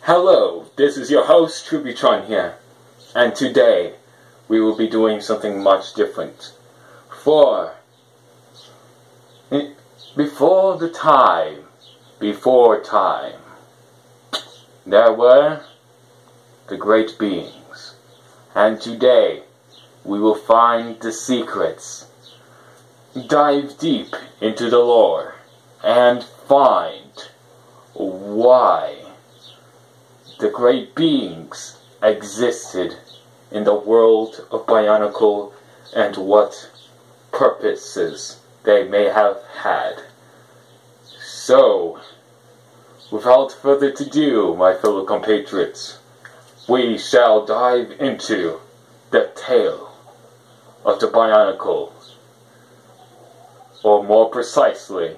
Hello, this is your host, Trubitron here, and today we will be doing something much different. Before time, there were the great beings, and today we will find the secrets, dive deep into the lore, and find why the great beings existed in the world of Bionicle and what purposes they may have had. So, without further ado, my fellow compatriots, we shall dive into the tale of the Bionicle, or more precisely,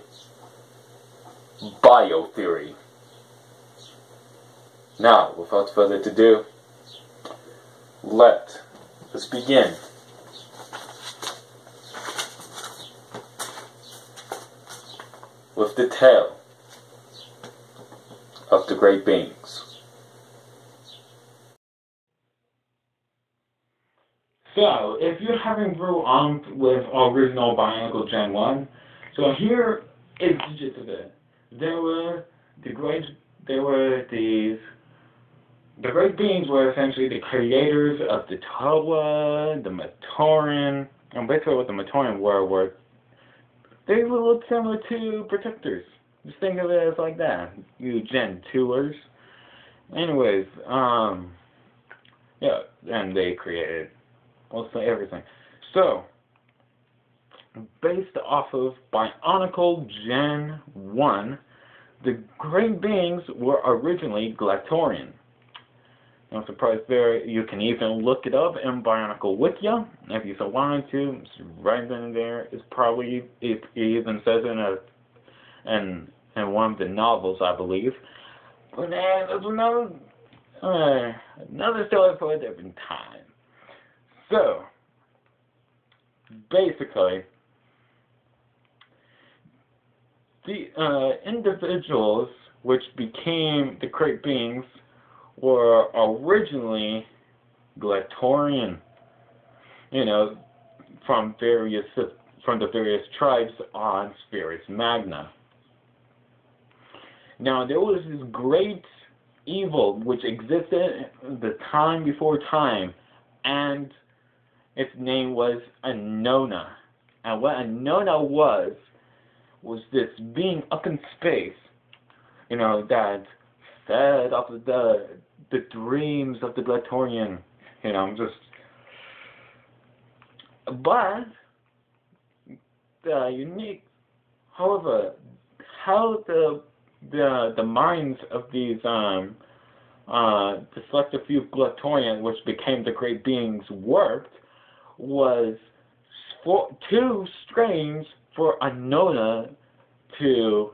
biotheory. Now, without further ado, let us begin. With the tale of the great beings. So, if you haven't grew up with original Bionicle Gen 1, so here is the gist of it. The great beings were essentially the creators of the Toa, the Matoran, and basically what the Matoran were they look similar to protectors. Just think of it as like that. You Gen 2ers. Anyways, yeah, and they created mostly everything. So, based off of Bionicle Gen 1, the great beings were originally Glatorian. No surprise there. You can even look it up in Bionicle Wikia if you so wanted to. It's right in there. It's probably, it even says in one of the novels, I believe. But there's another story for a different time. So, basically, the individuals which became the great beings were originally Glatorian, from the various tribes on Spheres Magna. Now, there was this great evil which existed the time before time, and its name was Anona. And what Anona was this being up in space, that fed off of the dreams of the Glatorian, but the unique, however, how the minds of these the selected few Glatorian, which became the great beings, worked was too strange for Anona to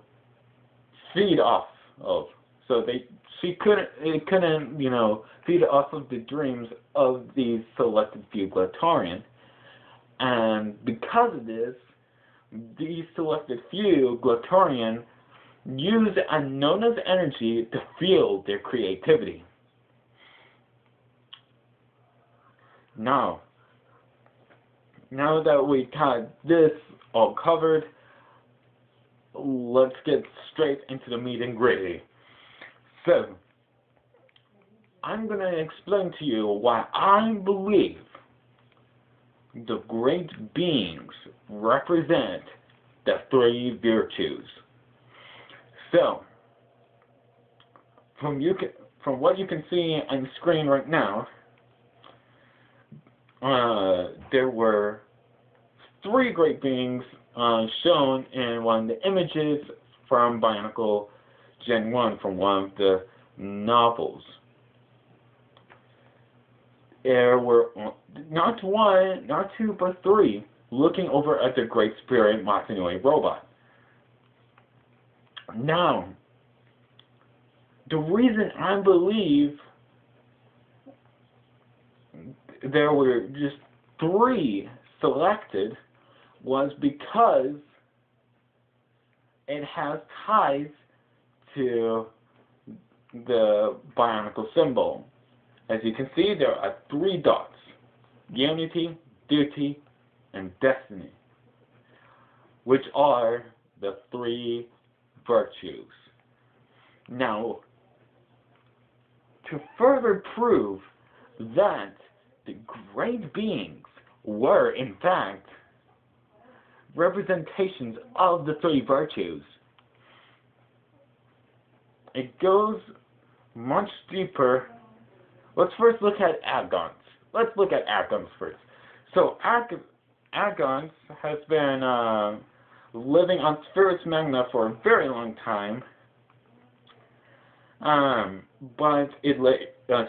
feed off of. So it couldn't, feed off of the dreams of these selected few Glatorian. And because of this, these selected few Glatorian use Anona's energy to fuel their creativity. Now that we got this all covered, let's get straight into the meat and gritty. So, I'm going to explain to you why I believe the great beings represent the three virtues. So, from what you can see on the screen right now, there were three great beings shown in one of the images from Bionicle Gen 1 from one of the novels. There were not one, not two, but three looking over at the Great Spirit Masanui robot. Now, the reason I believe there were just three selected was because it has ties to the bionicle symbol. As you can see, there are 3 dots: unity, duty, and destiny, which are the 3 virtues. Now, to further prove that the great beings were, in fact, representations of the 3 virtues, it goes much deeper. Let's first look at Agons. Let's look at Agons first. So, Agons has been living on Spirits Magna for a very long time. But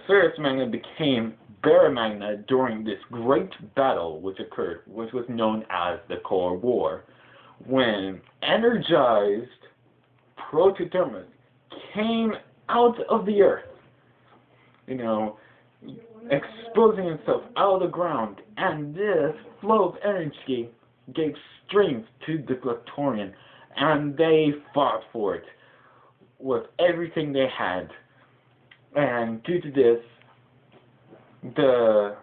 Spirits Magna became Bara Magna during this great battle which occurred, which was known as the Core War, when energized Protodermis came out of the earth, exposing himself out of the ground, and this flow of energy gave strength to the Glectorian, and they fought for it with everything they had. And due to this, the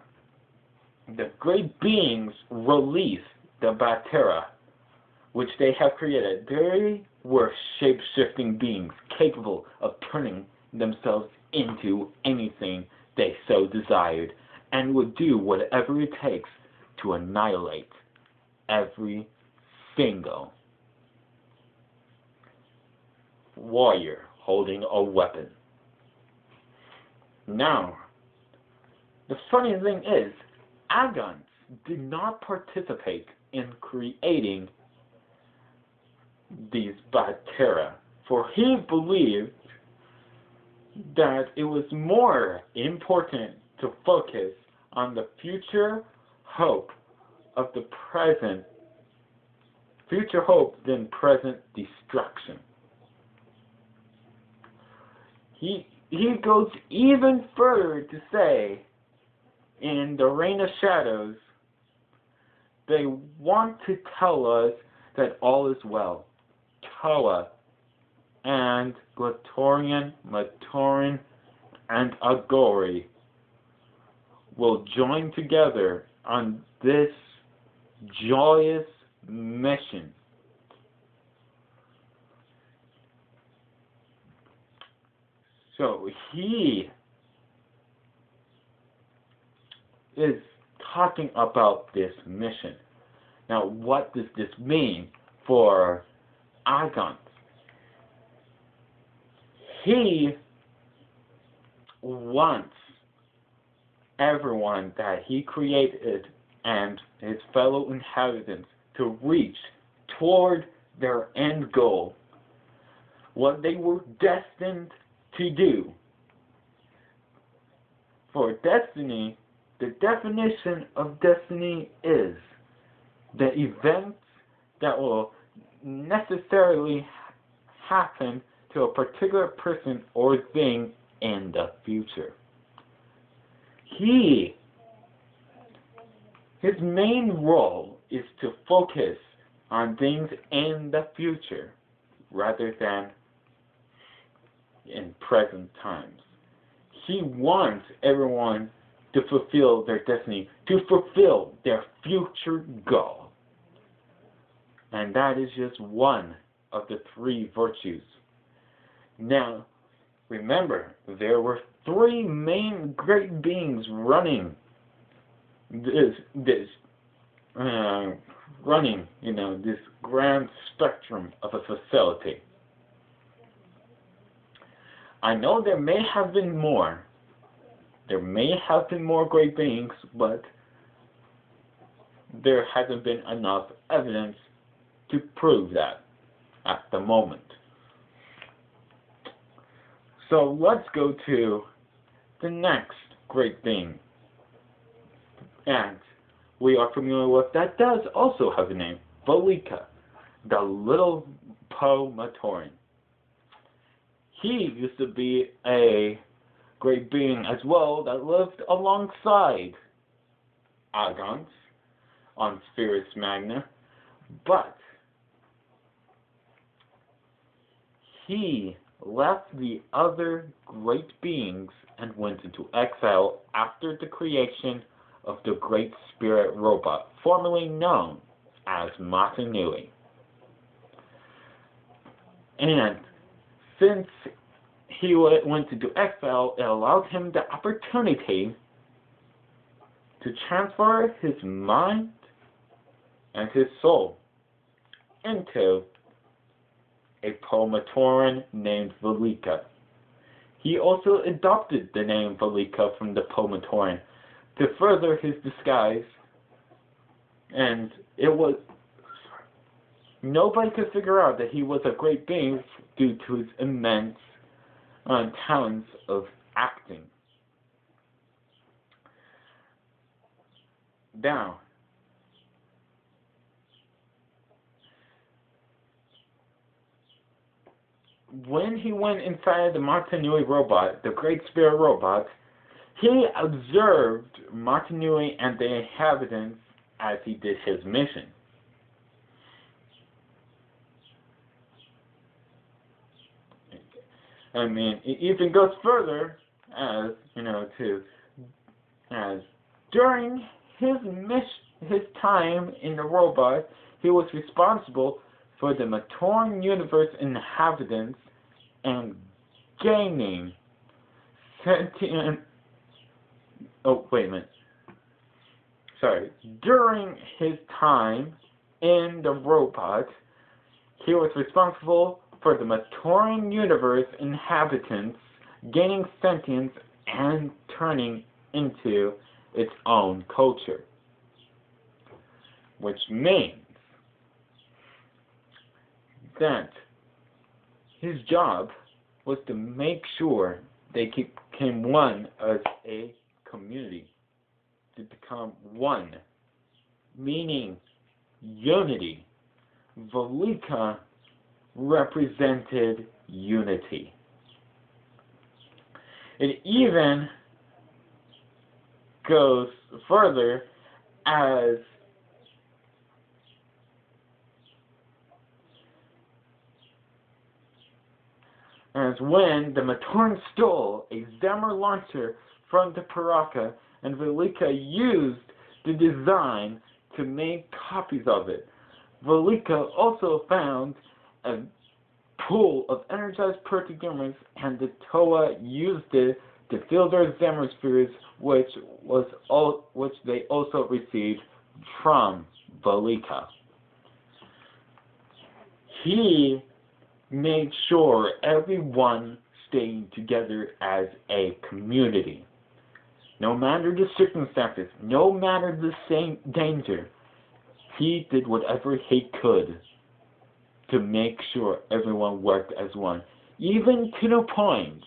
great beings released the Batera, which they have created. They were shape-shifting beings capable of turning themselves into anything they so desired, and would do whatever it takes to annihilate every single warrior holding a weapon. Now, the funny thing is, Agons did not participate in creating these Batera, for he believed that it was more important to focus on the future hope of the present, future hope than present destruction. He goes even further to say, in the Reign of Shadows, they want to tell us that all is well. Toa and Glectorian, Matoran, and Agori will join together on this joyous mission. So he is talking about this mission. Now, what does this mean for Agons? He wants everyone that he created and his fellow inhabitants to reach toward their end goal, what they were destined to do. For destiny, the definition of destiny is the events that will necessarily happen to a particular person or thing in the future. His main role is to focus on things in the future rather than in present times. He wants everyone to fulfill their destiny, to fulfill their future goal. And that is just one of the 3 virtues. Now, remember, there were 3 main great beings running this grand spectrum of a facility. I know there may have been more. There may have been more great beings, but there hasn't been enough evidence to prove that at the moment. So let's go to the next great being. And we are familiar with that does also have a name, Velika, the little Matoran. He used to be a great being as well that lived alongside Agons on Spirits Magna, but he left the other great beings and went into exile after the creation of the Great Spirit Robot, formerly known as Matanui. And since he went into exile, it allowed him the opportunity to transfer his mind and his soul into a Pomatoran named Velika. He also adopted the name Velika from the Pomatoran to further his disguise, and nobody could figure out that he was a great being due to his immense talents of acting. Now, when he went inside the Matanui robot, the Great Spirit Robot, he observed Matanui and the inhabitants as he did his mission. I mean, it even goes further as, as during his time in the robot, he was responsible for the Matoran universe inhabitants and gaining sentient. Oh, wait a minute. Sorry. During his time in the robot, he was responsible for the Matoran universe inhabitants gaining sentience and turning into its own culture. Which means that his job was to make sure they became one as a community, to become one, meaning unity. Velika represented unity. It even goes further as when the Matoran stole a Zemmer launcher from the Paraka, and Velika used the design to make copies of it. Velika also found a pool of energized protogamers, and the Toa used it to fill their Zemmer spheres, which they also received from Velika. He made sure everyone stayed together as a community. No matter the circumstances, no matter the same danger, he did whatever he could to make sure everyone worked as one, even to the point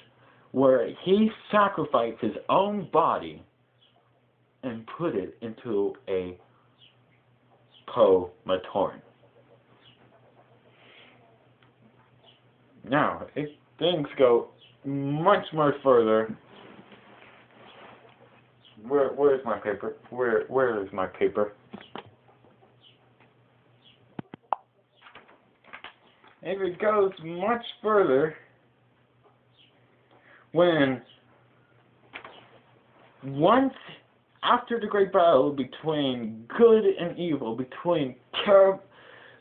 where he sacrificed his own body and put it into a Pomatoran. Now, things go much more further. Where's my paper? Where is my paper? If it goes much further, when once after the great battle between good and evil, between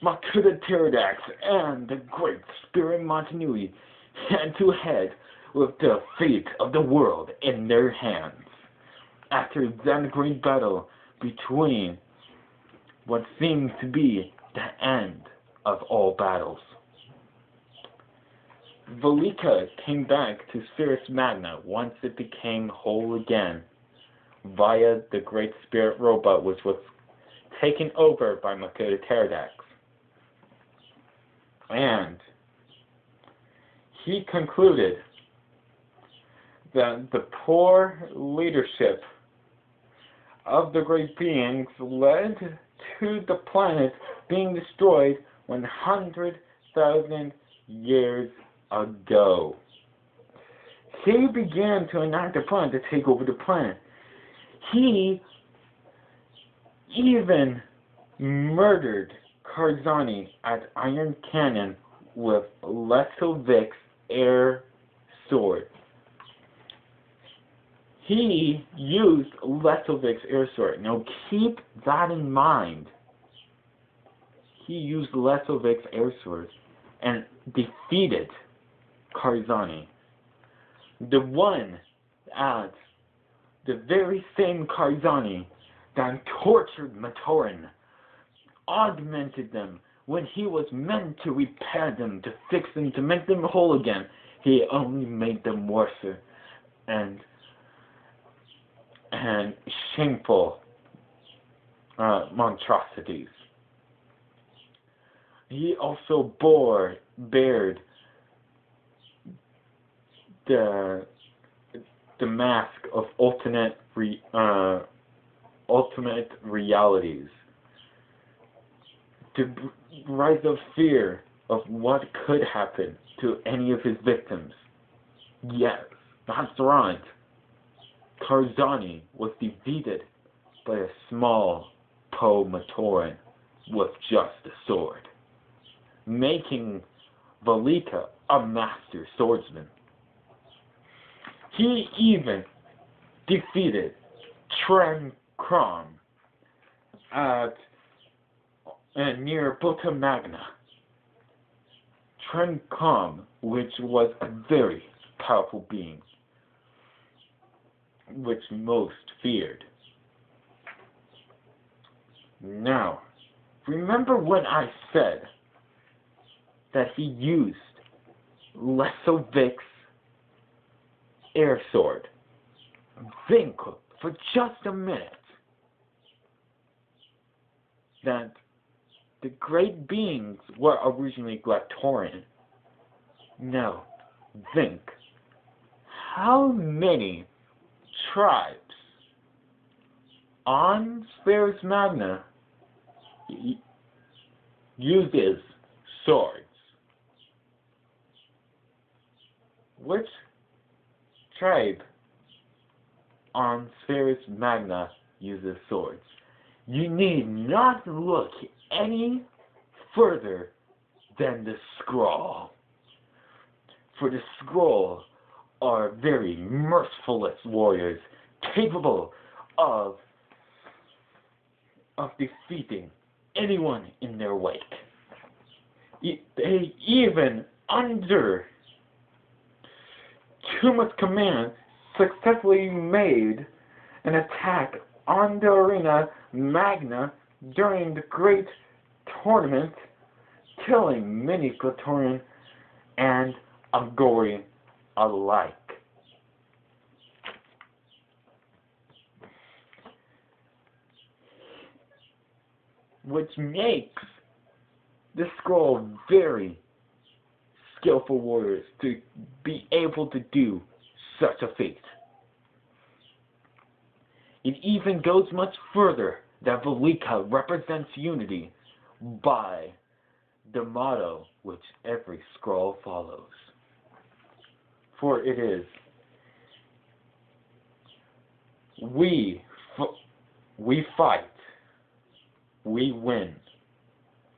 Makuta Pterodax and the Great Spirit Matanui, hand to head with the fate of the world in their hands. After that great battle between what seemed to be the end of all battles, Velika came back to Spirits Magna once it became whole again, via the Great Spirit Robot, which was taken over by Makuta Pterodax. And he concluded that the poor leadership of the great beings led to the planet being destroyed 100,000 years ago. He began to enact a plan to take over the planet. He even murdered Karzani at Iron Canyon with Lesovix air sword. He used Lesovic's air sword. Now keep that in mind. He used Lesovic's air sword and defeated Karzani. The one at the very same Karzani that tortured Matoran, augmented them when he was meant to repair them, to fix them, to make them whole again. He only made them worse and shameful monstrosities. He also bared the mask of ultimate realities, to rise up fear of what could happen to any of his victims. Yes, that's right. Karzani was defeated by a small Poe Matoran with just a sword, making Velika a master swordsman. He even defeated Tren Krom near Bota Magna. Tren Krom, which was a very powerful being, which most feared. Now, remember when I said that he used Lesovic's air sword? Think for just a minute that the great beings were originally Glatorian. Now, think how many tribes on Spheres Magna uses swords. Which tribe on Spheres Magna uses swords? You need not look any further than the skrall. For the skrall are very merciless warriors capable of defeating anyone in their wake. They even, under Tuma's command, successfully made an attack on the Arena Magna during the Great Tournament, killing many Glatorian and Agori alike. Which makes the Skrall very skillful warriors to be able to do such a feat. It even goes much further that Velika represents unity by the motto which every Skrall follows. For it is, we fight, we win,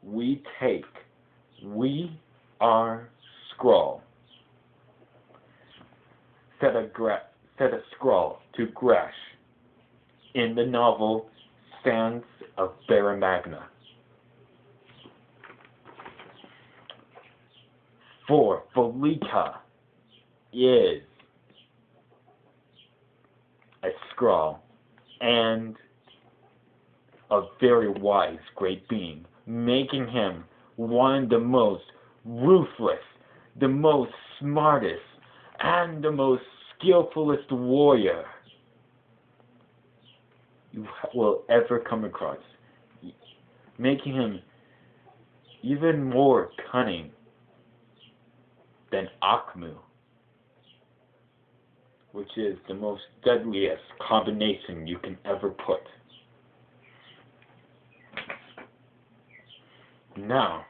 we take, we are Skrall. Said a Skrall to Gresh in the novel Sands of Barra Magna. For Velika is a Skrall and a very wise great being, making him one of the most ruthless, the most smartest, and the most skillfulest warrior you will ever come across, making him even more cunning than Akmu, which is the most deadliest combination you can ever put. Now,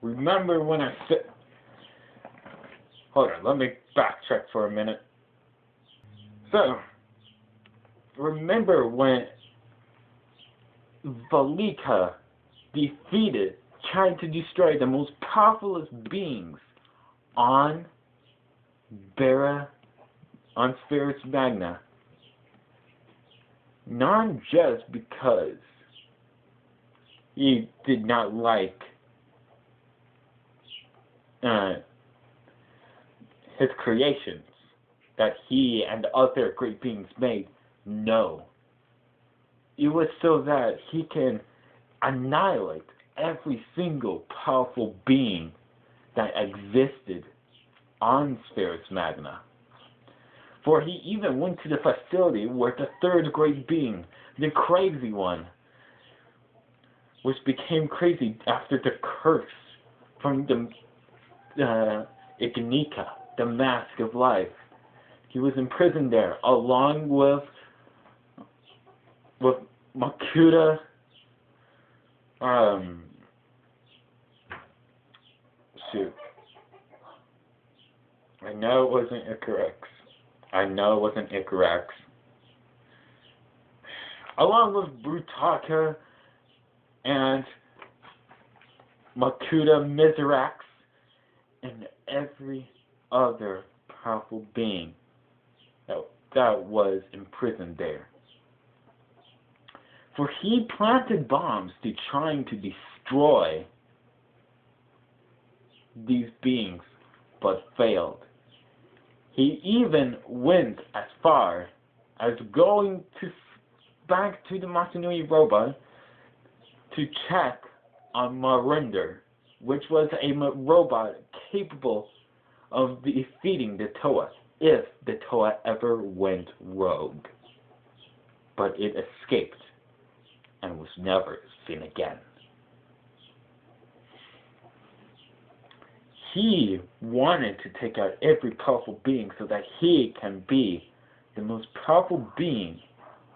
remember when I said... Hold on, let me backtrack for a minute. So, remember when Velika defeated tried to destroy the most powerful beings on on Spirits Magna, not just because he did not like his creations that he and other great beings made. No. It was so that he can annihilate every single powerful being that existed on Spirits Magna. For he even went to the facility where the third great being, the crazy one, which became crazy after the curse from the Ignika, the mask of life. He was imprisoned there along with Makuta, shoot. I know it wasn't Icarus. Along with Brutaka and Makuta Mizrax and every other powerful being that was imprisoned there. For he planted bombs to trying to destroy these beings, but failed. He even went as far as going back to the Matanui robot to check on Marinder, which was a robot capable of defeating the Toa if the Toa ever went rogue. But it escaped and was never seen again. He wanted to take out every powerful being so that he can be the most powerful being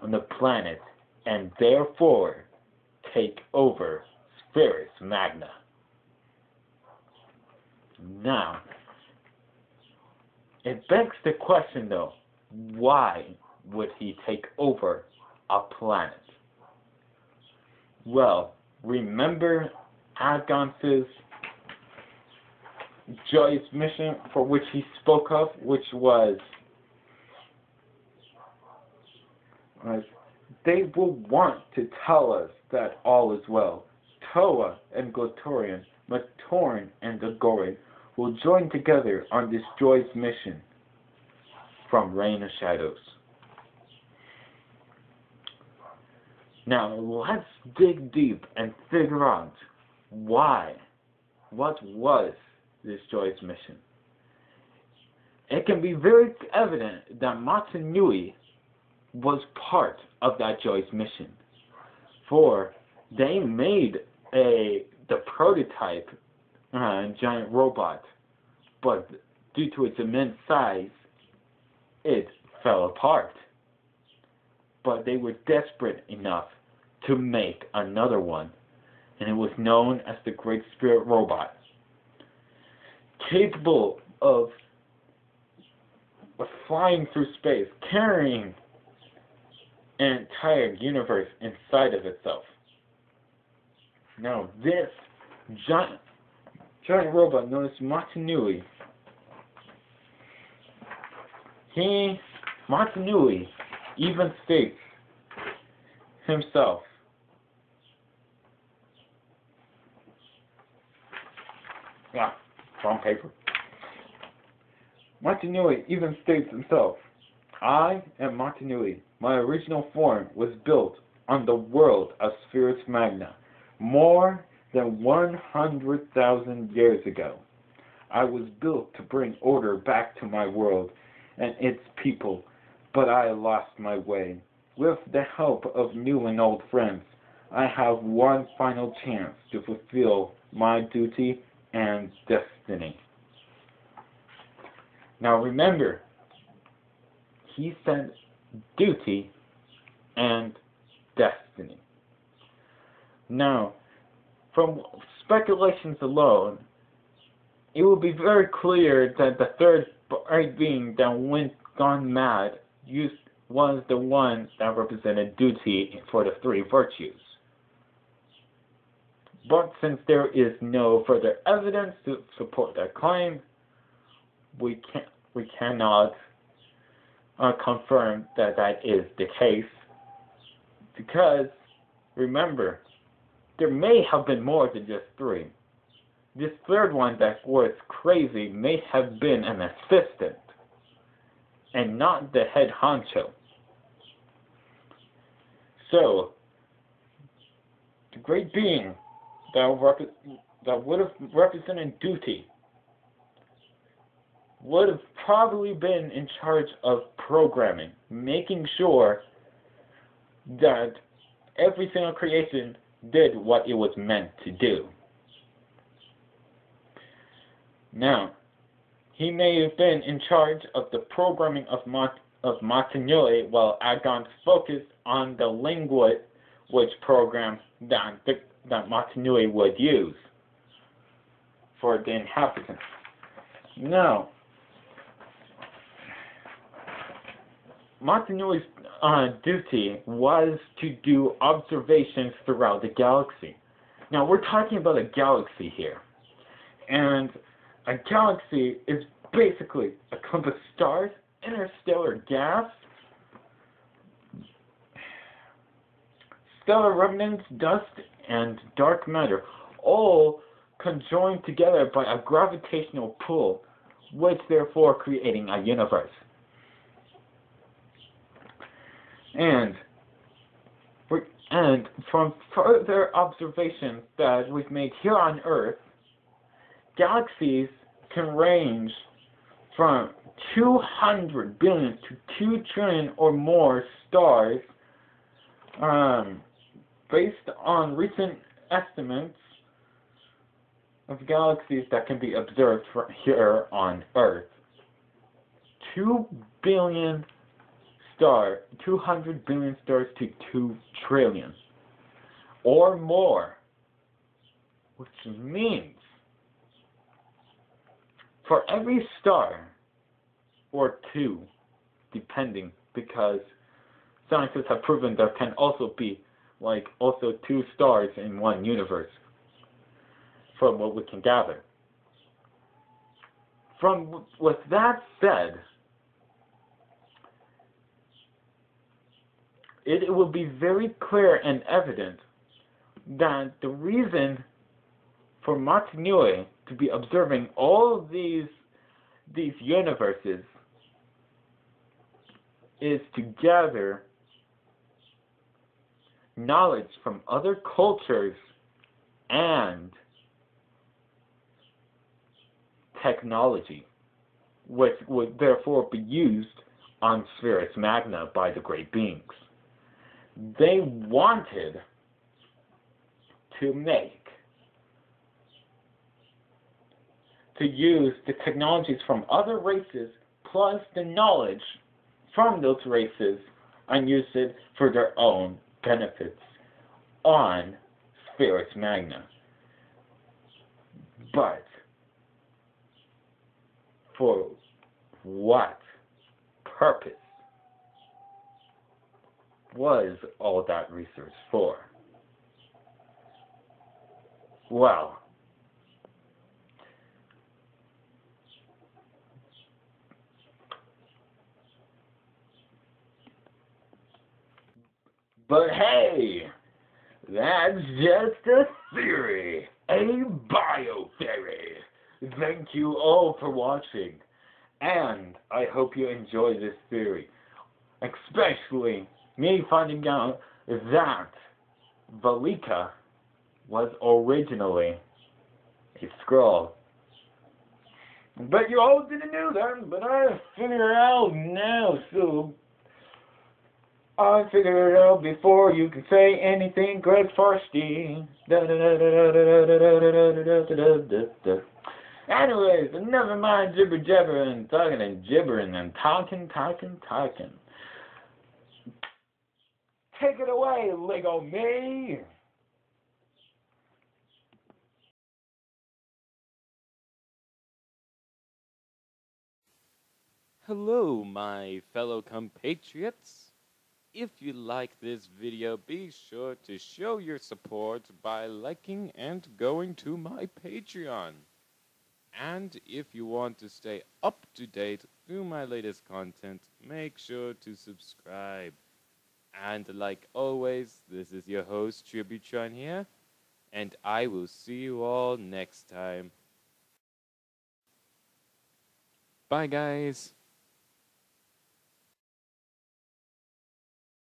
on the planet and therefore take over Spirits Magna. Now, it begs the question though, why would he take over a planet? Well, remember Adgon's joyous mission for which he spoke of, which was they will want to tell us that all is well. Toa and Glotorian, Matoran and Gorin will join together on this joyous mission from Reign of Shadows. Now, let's dig deep and figure out why. What was this joyous mission? It can be very evident that Matanui was part of that joyous mission. For they made the prototype giant robot, but due to its immense size, it fell apart. But they were desperate enough to make another one, and it was known as the Great Spirit Robot, capable of flying through space, carrying an entire universe inside of itself. Now, this giant robot known as Matanui, Matanui even states himself wrong paper. Matanui even states himself, I am Matanui. My original form was built on the world of Spirits Magna more than 100,000 years ago. I was built to bring order back to my world and its people, but I lost my way. With the help of new and old friends, I have one final chance to fulfill my duty and destiny. Now remember, he said duty and destiny. Now, from speculations alone, it will be very clear that the third being that gone mad was the one that represented duty for the three virtues. But since there is no further evidence to support that claim, we cannot confirm that that is the case, because remember, there may have been more than just three. This third one that was crazy may have been an assistant and not the head honcho. So, the great being that would have represented duty would have probably been in charge of programming, making sure that every single creation did what it was meant to do. Now, he may have been in charge of the programming of Matanui, while Agon's focused on the language program that Matanui would use for the inhabitants. Now, Matanui's duty was to do observations throughout the galaxy. Now, we're talking about a galaxy here. And a galaxy is basically a clump of stars, interstellar gas, stellar remnants, dust, and dark matter, all conjoined together by a gravitational pull, which therefore creating a universe. And from further observations that we've made here on Earth, galaxies can range from 200 billion to 2 trillion or more stars, based on recent estimates of galaxies that can be observed from here on Earth. 200 billion stars to 2 trillion or more, which means for every star, or two, depending, because scientists have proven there can also be also 2 stars in one universe, from what we can gather. With that said, it will be very clear and evident that the reason for Matanui to be observing all these universes is to gather knowledge from other cultures and technology, which would therefore be used on Spheris Magna by the Great Beings. They wanted to use the technologies from other races plus the knowledge from those races and use it for their own benefits on Spheris Magna. But for what purpose was all that research for? Well, but hey, that's just a theory, a bio theory. Thank you all for watching, and I hope you enjoy this theory, especially me finding out that Velika was originally a skrall. But you all didn't know that, but I figured it out now, so I figured it out before you could say anything, Greg Farsty. Anyways, never mind jibber jabber and talking and gibbering and talking. Take it away, Lego me! Hello, my fellow compatriots. if you like this video, be sure to show your support by liking and going to my Patreon. And if you want to stay up to date through my latest content, make sure to subscribe. And like always, this is your host, Tributron here, and I will see you all next time. Bye, guys.